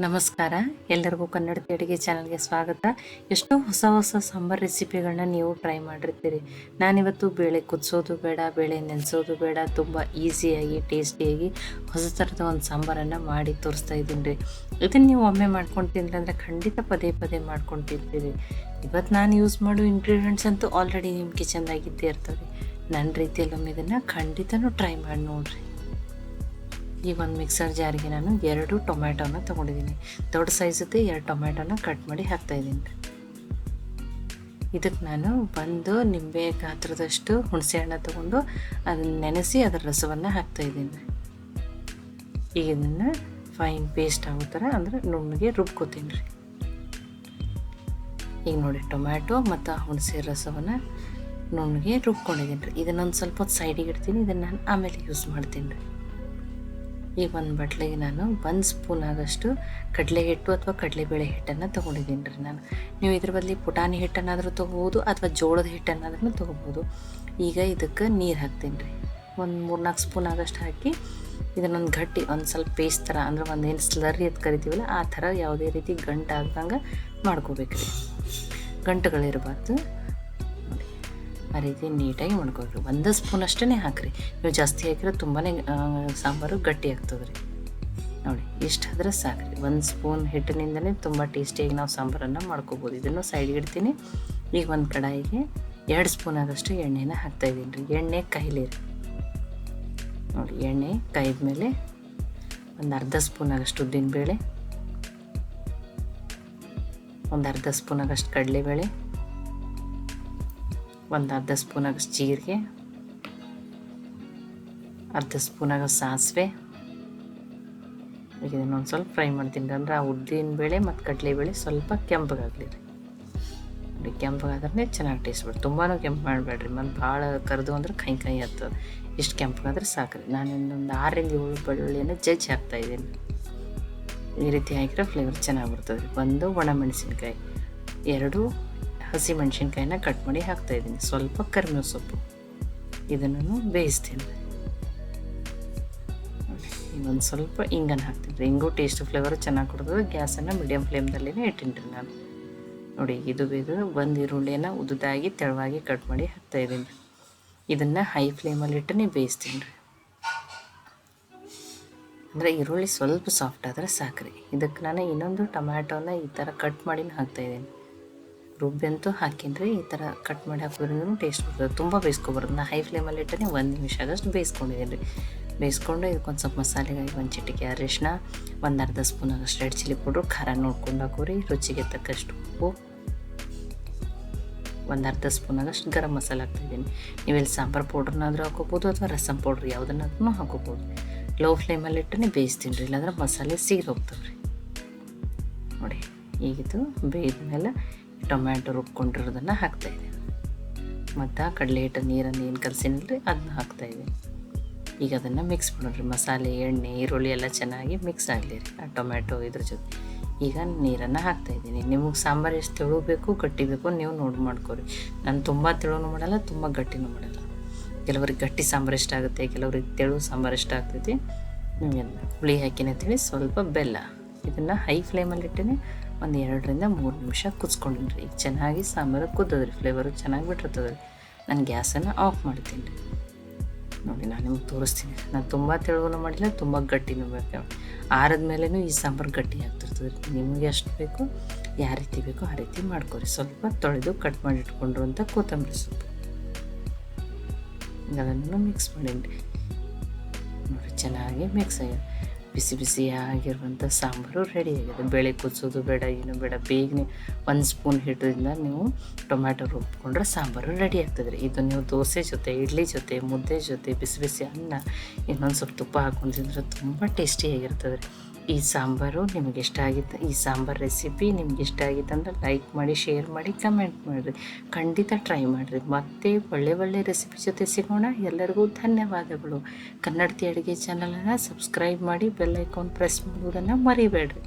ನಮಸ್ಕಾರ, ಎಲ್ಲರಿಗೂ ಕನ್ನಡತಿ ಅಡುಗೆ ಚಾನಲ್ಗೆ ಸ್ವಾಗತ. ಎಷ್ಟೋ ಹೊಸ ಸಾಂಬಾರು ರೆಸಿಪಿಗಳನ್ನ ನೀವು ಟ್ರೈ ಮಾಡಿರ್ತೀರಿ. ನಾನಿವತ್ತು ಬೇಳೆ ಕುದಿಸೋದು ಬೇಡ, ಬೇಳೆ ನೆನೆಸೋದು ಬೇಡ, ತುಂಬ ಈಸಿಯಾಗಿ ಟೇಸ್ಟಿಯಾಗಿ ಹೊಸ ಥರದ ಒಂದು ಸಾಂಬಾರನ್ನು ಮಾಡಿ ತೋರಿಸ್ತಾ ಇದ್ದೀನಿ ರೀ. ಇದನ್ನು ನೀವು ಒಮ್ಮೆ ಮಾಡ್ಕೊಂಡು ತಿಂದ್ರೆ ಅಂದರೆ ಖಂಡಿತ ಪದೇ ಪದೇ ಮಾಡ್ಕೊಂಡು ತಿಂತೀರಿ. ಇವತ್ತು ನಾನು ಯೂಸ್ ಮಾಡೋ ಇಂಗ್ರೀಡಿಯೆಂಟ್ಸ್ ಅಂತೂ ಆಲ್ರೆಡಿ ನಿಮ್ಮ ಕಿಚನ್ದಾಗಿದ್ದೇ ಇರ್ತವೆ. ನನ್ನ ರೀತಿಯಲ್ಲೊಮ್ಮೆ ಇದನ್ನು ಖಂಡಿತನೂ ಟ್ರೈ ಮಾಡಿ ನೋಡಿರಿ. ಈ ಒಂದು ಮಿಕ್ಸರ್ ಜಾರಿಗೆ ನಾನು 2 ಟೊಮ್ಯಾಟೋನ ತೊಗೊಂಡಿದ್ದೀನಿ. ದೊಡ್ಡ ಸೈಜದ್ದು 2 ಟೊಮ್ಯಾಟೋನ ಕಟ್ ಮಾಡಿ ಹಾಕ್ತಾಯಿದ್ದೀನಿ. ಇದಕ್ಕೆ ನಾನು ಒಂದು ನಿಂಬೆ ಗಾತ್ರದಷ್ಟು ಹುಣಸೆ ಹಣ್ಣು ತೊಗೊಂಡು ಅದನ್ನು ನೆನೆಸಿ ಅದರ ರಸವನ್ನು ಹಾಕ್ತಾಯಿದ್ದೀನಿ. ಈಗ ಇದನ್ನು ಫೈನ್ ಪೇಸ್ಟ್ ಆಗೋ ಥರ ಅಂದರೆ ನುಣ್ಣಗೆ ರುಬ್ಕೋತೀನಿ ರೀ. ಈಗ ನೋಡಿ, ಟೊಮ್ಯಾಟೊ ಮತ್ತು ಹುಣಸೆ ರಸವನ್ನು ನುಣ್ಣಗೆ ರುಬ್ಕೊಂಡಿದ್ದೀನಿ ರೀ. ಇದನ್ನೊಂದು ಸ್ವಲ್ಪ ಹೊತ್ತು ಸೈಡಿಗೆ ಇಡ್ತೀನಿ. ಇದನ್ನು ನಾನು ಆಮೇಲೆ ಯೂಸ್ ಮಾಡ್ತೀನಿ ರೀ. ಈಗ ಒಂದು ಬಟ್ಲಿಗೆ ನಾನು 1 ಸ್ಪೂನ್ ಆಗೋಷ್ಟು ಕಡಲೆ ಹಿಟ್ಟು ಅಥವಾ ಕಡಲೆಬೇಳೆ ಹಿಟ್ಟನ್ನು ತೊಗೊಂಡಿದ್ದೀನಿ ರೀ. ನೀವು ಇದ್ರ ಬದಲಿ ಪುಟಾಣಿ ಹಿಟ್ಟನ್ನಾದರೂ ತೊಗೋಬೋದು ಅಥವಾ ಜೋಳದ ಹಿಟ್ಟನ್ನಾದ್ರೂ ತೊಗೋಬೋದು. ಈಗ ಇದಕ್ಕೆ ನೀರು ಹಾಕ್ತೀನಿ ರೀ. ಒಂದು 3-4 ಸ್ಪೂನ್ ಆಗೋಷ್ಟು ಹಾಕಿ ಇದನ್ನೊಂದು ಗಟ್ಟಿ ಒಂದು ಸ್ವಲ್ಪ ಪೇಸ್ಟ್ ಥರ, ಅಂದರೆ ಒಂದೇನು ಸ್ಲರಿ ಅಂತ ಕರಿತೀವಲ್ಲ ಆ ಥರ ಯಾವುದೇ ರೀತಿ ಗಂಟು ಆಗ್ದಂಗೆ ಮಾಡ್ಕೋಬೇಕು ರೀ. ಗಂಟುಗಳಿರಬಾರ್ದು. ಆ ರೀತಿ ನೀಟಾಗಿ ಮಾಡ್ಕೊಳ್ರಿ. 1 ಸ್ಪೂನ್ ಅಷ್ಟೇ ಹಾಕಿರಿ. ನೀವು ಜಾಸ್ತಿ ಹಾಕಿದ್ರೆ ತುಂಬಾ ಸಾಂಬಾರು ಗಟ್ಟಿ ಆಗ್ತದೆ ರೀ. ನೋಡಿ, ಇಷ್ಟಾದರೆ ಸಾಕ್ರಿ. 1 ಸ್ಪೂನ್ ಹಿಟ್ಟಿನಿಂದಲೇ ತುಂಬ ಟೇಸ್ಟಿಯಾಗಿ ನಾವು ಸಾಂಬಾರನ್ನು ಮಾಡ್ಕೋಬೋದು. ಇದನ್ನು ಸೈಡ್ಗೆ ಇಡ್ತೀನಿ. ಈಗ ಒಂದು ಕಡಾಯಿಗೆ 2 ಸ್ಪೂನ್ ಆಗೋಷ್ಟು ಎಣ್ಣೆನ ಹಾಕ್ತಾಯಿದ್ದೀನಿ ರೀ. ಎಣ್ಣೆ ಕಾಯ್ಲಿ ರೀ. ನೋಡಿ, ಎಣ್ಣೆ ಕಾಯ್ದ ಮೇಲೆ ಒಂದು ಅರ್ಧ ಸ್ಪೂನ್ ಆಗೋಷ್ಟು ಉದ್ದಿನಬೇಳೆ, ಒಂದು ಅರ್ಧ ಸ್ಪೂನ್ ಆಗೋಷ್ಟು ಕಡಲೆಬೇಳೆ, ಒಂದು ಅರ್ಧ ಸ್ಪೂನ್ ಆಗೋಷ್ಟು ಜೀರಿಗೆ, ಅರ್ಧ ಸ್ಪೂನ್ ಆಗೋಷ್ಟು ಸಾಸಿವೆ. ಈಗ ಇದನ್ನೊಂದು ಸ್ವಲ್ಪ ಫ್ರೈ ಮಾಡ್ತೀನಿ ಅಂದರೆ ಆ ಉದ್ದಿನಬೇಳೆ ಮತ್ತು ಕಡಲೆಬೇಳೆ ಸ್ವಲ್ಪ ಕೆಂಪಗಾಗಲಿ ರೀ. ನೋಡಿ, ಕೆಂಪಗಾದ್ರೆ ಚೆನ್ನಾಗಿ ಟೇಸ್ಟ್ ಬರ್ತದೆ. ತುಂಬಾ ಕೆಂಪು ಮಾಡಬೇಡ್ರಿ, ಮತ್ತು ಭಾಳ ಕರೆದು ಅಂದ್ರೆ ಕೈ ಆಗ್ತದೆ. ಇಷ್ಟು ಕೆಂಪಗಾದ್ರೆ ಸಾಕ್ರಿ. ನಾನು ಇನ್ನೊಂದು 6-7 ಬೆಳ್ಳುಳ್ಳಿಯನ್ನು ಜಜ್ಜಿ ಹಾಕ್ತಾಯಿದ್ದೀನಿ. ಈ ರೀತಿ ಹಾಕಿದ್ರೆ ಫ್ಲೇವರ್ ಚೆನ್ನಾಗಿ ಬರ್ತದೆ ರೀ. 1 ಒಣಮೆಣಸಿನ್ಕಾಯಿ, 2 ಹಸಿ ಮೆಣಸಿನ್ಕಾಯಿನ ಕಟ್ ಮಾಡಿ ಹಾಕ್ತಾಯಿದ್ದೀನಿ. ಸ್ವಲ್ಪ ಕರಿಬೇವು ಸೊಪ್ಪು, ಇದನ್ನು ಬೇಯಿಸ್ತೀನಿ. ಇನ್ನೊಂದು ಸ್ವಲ್ಪ ಹಿಂಗನ್ನು ಹಾಕ್ತೀನಿ ರೀ. ಹಿಂಗೂ ಟೇಸ್ಟ್ ಫ್ಲೇವರು ಚೆನ್ನಾಗಿ ಕೊಡ್ತದೆ. ಗ್ಯಾಸನ್ನು ಮೀಡಿಯಮ್ ಫ್ಲೇಮ್ದಲ್ಲೇ ಇಟ್ಟಿನಿ ರೀ ನಾನು. ನೋಡಿ, ಇದು 1 ಈರುಳ್ಳಿಯನ್ನು ಉದುದಾಗಿ ತೆಳುವಾಗಿ ಕಟ್ ಮಾಡಿ ಹಾಕ್ತಾಯಿದ್ದೀನಿ. ಇದನ್ನು ಹೈ ಫ್ಲೇಮಲ್ಲಿ ಇಟ್ಟು ಬೇಯಿಸ್ತೀನಿ ರೀ. ಅಂದರೆ ಈರುಳ್ಳಿ ಸ್ವಲ್ಪ ಸಾಫ್ಟ್ ಆದರೆ ಸಾಕ್ರಿ. ಇದಕ್ಕೆ ನಾನು ಇನ್ನೊಂದು ಟೊಮ್ಯಾಟೋನ ಈ ಥರ ಕಟ್ ಮಾಡಿ ಹಾಕ್ತಾಯಿದ್ದೀನಿ. ರುಬ್ಬಿ ಹಾಕಿನ್ರಿ. ಈ ಥರ ಕಟ್ ಮಾಡಿ ಹಾಕೋದ್ರಿಂದ ಟೇಸ್ಟ್ ಬರ್ತದೆ. ತುಂಬ ಬೇಯಿಸ್ಕೊಬಾರ್ದು. ನಾನು ಹೈ ಫ್ಲೇಮಲ್ಲಿ ಇಟ್ಟನೆ 1 ನಿಮಿಷ ಆಗೋಷ್ಟು ಬೇಯಿಸ್ಕೊಂಡಿದ್ದೀನಿ ರೀ. ಬೇಯಿಸ್ಕೊಂಡು ಇದಕ್ಕೊಂದು ಸ್ವಲ್ಪ ಮಸಾಲೆಗಾಗಿ 1 ಚಿಟಿಕೆ ಅರಿಶಿನ, ಒಂದು ಅರ್ಧ ಸ್ಪೂನ್ ಆಗೋಷ್ಟು ರೆಡ್ ಚಿಲ್ಲಿ ಪೌಡ್ರು, ಖಾರ ನೋಡ್ಕೊಂಡು ಹಾಕೋರಿ. ರುಚಿಗೆ ತಕ್ಕಷ್ಟು ಉಪ್ಪು, ಒಂದು ಅರ್ಧ ಸ್ಪೂನ್ ಆಗೋಷ್ಟು ಗರಂ ಮಸಾಲ ಹಾಕ್ತಾಯಿದ್ದೀನಿ. ನೀವೆಲ್ಲಿ ಸಾಂಬಾರು ಪೌಡ್ರನ್ನಾದರೂ ಹಾಕೋಬೋದು ಅಥವಾ ರಸಮ್ ಪೌಡ್ರ್ ಯಾವುದನ್ನಾದ್ರೂ ಹಾಕೋಬೋದು. ಲೋ ಫ್ಲೇಮಲ್ಲಿ ಇಟ್ಟನೆ ಬೇಯಿಸ್ತೀನಿ ರೀ, ಇಲ್ಲಾಂದ್ರೆ ಮಸಾಲೆ ಸೀರು ಹೋಗ್ತವೆ ರೀ. ನೋಡಿ, ಈಗಿದು ಬೇಯ್ದ ಮೇಲೆ ಟೊಮ್ಯಾಟೊ ರುಬ್ಕೊಂಡಿರೋದನ್ನು ಹಾಕ್ತಾಯಿದ್ದೀನಿ. ಮತ್ತು ಕಡಲೆ ಹಿಟ್ಟು ನೀರನ್ನು ಏನು ಕಲಸಿನಲ್ರಿ ಅದನ್ನ ಹಾಕ್ತಾಯಿದ್ದೀನಿ. ಈಗ ಅದನ್ನು ಮಿಕ್ಸ್ ಮಾಡೋರಿ. ಮಸಾಲೆ, ಎಣ್ಣೆ, ಈರುಳ್ಳಿ ಎಲ್ಲ ಚೆನ್ನಾಗಿ ಮಿಕ್ಸ್ ಆಗಲಿ ರೀ ಆ ಟೊಮ್ಯಾಟೊ ಇದ್ರ ಜೊತೆ. ಈಗ ನೀರನ್ನು ಹಾಕ್ತಾಯಿದ್ದೀನಿ. ನಿಮಗೆ ಸಾಂಬಾರು ಎಷ್ಟು ತೆಳು ಬೇಕು ಗಟ್ಟಿ ಬೇಕು ನೀವು ನೋಡಿ ಮಾಡ್ಕೊರಿ. ನಾನು ತುಂಬ ತೆಳುನೂ ಮಾಡಲ್ಲ, ತುಂಬ ಗಟ್ಟಿನೂ ಮಾಡಲ್ಲ. ಕೆಲವ್ರಿಗೆ ಗಟ್ಟಿ ಸಾಂಬಾರು ಇಷ್ಟ ಆಗುತ್ತೆ, ಕೆಲವ್ರಿಗೆ ತೆಳು ಸಾಂಬಾರು ಇಷ್ಟ ಆಗ್ತೈತಿ. ನಿಮಗೆಲ್ಲ ಹುಳಿ ಹಾಕಿನ ಅಂತೇಳಿ ಸ್ವಲ್ಪ ಬೆಲ್ಲ. ಇದನ್ನು ಹೈ ಫ್ಲೇಮಲ್ಲಿ ಇಟ್ಟೇ ಒಂದು 2-3 ನಿಮಿಷ ಕುದಿಸ್ಕೊಂಡಿನಿ ರೀ. ಈಗ ಚೆನ್ನಾಗಿ ಸಾಂಬಾರು ಕುದ್ದದ್ರಿ. ಫ್ಲೇವರು ಚೆನ್ನಾಗಿ ಬಿಟ್ಟಿರ್ತದೆ ರೀ. ನಾನು ಗ್ಯಾಸನ್ನು ಆಫ್ ಮಾಡ್ತೀನಿ ರೀ. ನೋಡಿ, ನಾನು ನಿಮ್ಗೆ ತೋರಿಸ್ತೀನಿ. ನಾನು ತುಂಬ ತೆಳುವೂ ಮಾಡಿಲ್ಲ, ತುಂಬ ಗಟ್ಟಿನೂ ಬೇಕು. ಆರಿದ ಮೇಲೂ ಈ ಸಾಂಬಾರು ಗಟ್ಟಿ ಆಗ್ತಿರ್ತದೆ ರೀ. ನಿಮಗೆ ಎಷ್ಟು ಬೇಕು, ಯಾವ ರೀತಿ ಬೇಕೋ ಆ ರೀತಿ ಮಾಡ್ಕೊರಿ. ಸ್ವಲ್ಪ ತೊಳೆದು ಕಟ್ ಮಾಡಿ ಇಟ್ಕೊಂಡಿರುವಂಥ ಕೊತ್ತಂಬರಿ ಸೊಪ್ಪು, ಅದನ್ನು ಮಿಕ್ಸ್ ಮಾಡೀನಿ ರೀ. ನೋಡಿ, ಚೆನ್ನಾಗಿ ಮಿಕ್ಸ್ ಆಗಿದೆ. ಬಿಸಿ ಬಿಸಿಯಾಗಿರುವಂಥ ಸಾಂಬಾರು ರೆಡಿಯಾಗಿದೆ. ಬೇಳೆ ಕುದಿಸೋದು ಬೇಡ, ಏನು ಬೇಡ. ಬೇಗನೆ 1 ಸ್ಪೂನ್ ಹಿಟ್ಟಿಂದ ನೀವು ಟೊಮ್ಯಾಟೊ ರುಬ್ಕೊಂಡ್ರೆ ಸಾಂಬಾರು ರೆಡಿ ಆಗ್ತದೆ ರೀ. ಇದು ನೀವು ದೋಸೆ ಜೊತೆ, ಇಡ್ಲಿ ಜೊತೆ, ಮುದ್ದೆ ಜೊತೆ, ಬಿಸಿ ಬಿಸಿ ಅನ್ನ, ಇನ್ನೊಂದು ಸ್ವಲ್ಪ ತುಪ್ಪ ಹಾಕೊಂಡು ತಿಂದರೆ ತುಂಬ ಟೇಸ್ಟಿಯಾಗಿರ್ತದೆ ರೀ. ಈ ಸಾಂಬಾರು ನಿಮಗೆ ಇಷ್ಟ ಆಗಿತ್ತು, ಈ ಸಾಂಬಾರು ರೆಸಿಪಿ ನಿಮ್ಗೆ ಇಷ್ಟ ಆಗಿತ್ತು ಅಂದರೆ ಲೈಕ್ ಮಾಡಿ, ಶೇರ್ ಮಾಡಿ, ಕಮೆಂಟ್ ಮಾಡಿರಿ. ಖಂಡಿತ ಟ್ರೈ ಮಾಡಿರಿ. ಮತ್ತೆ ಒಳ್ಳೆ ರೆಸಿಪಿ ಜೊತೆ ಸಿಗೋಣ. ಎಲ್ಲರಿಗೂ ಧನ್ಯವಾದಗಳು. ಕನ್ನಡತಿ ಅಡುಗೆ ಚಾನಲನ್ನು ಸಬ್ಸ್ಕ್ರೈಬ್ ಮಾಡಿ, ಬೆಲ್ ಐಕಾನ್ ಪ್ರೆಸ್ ಮಾಡುವುದನ್ನು ಮರಿಬೇಡ್ರಿ.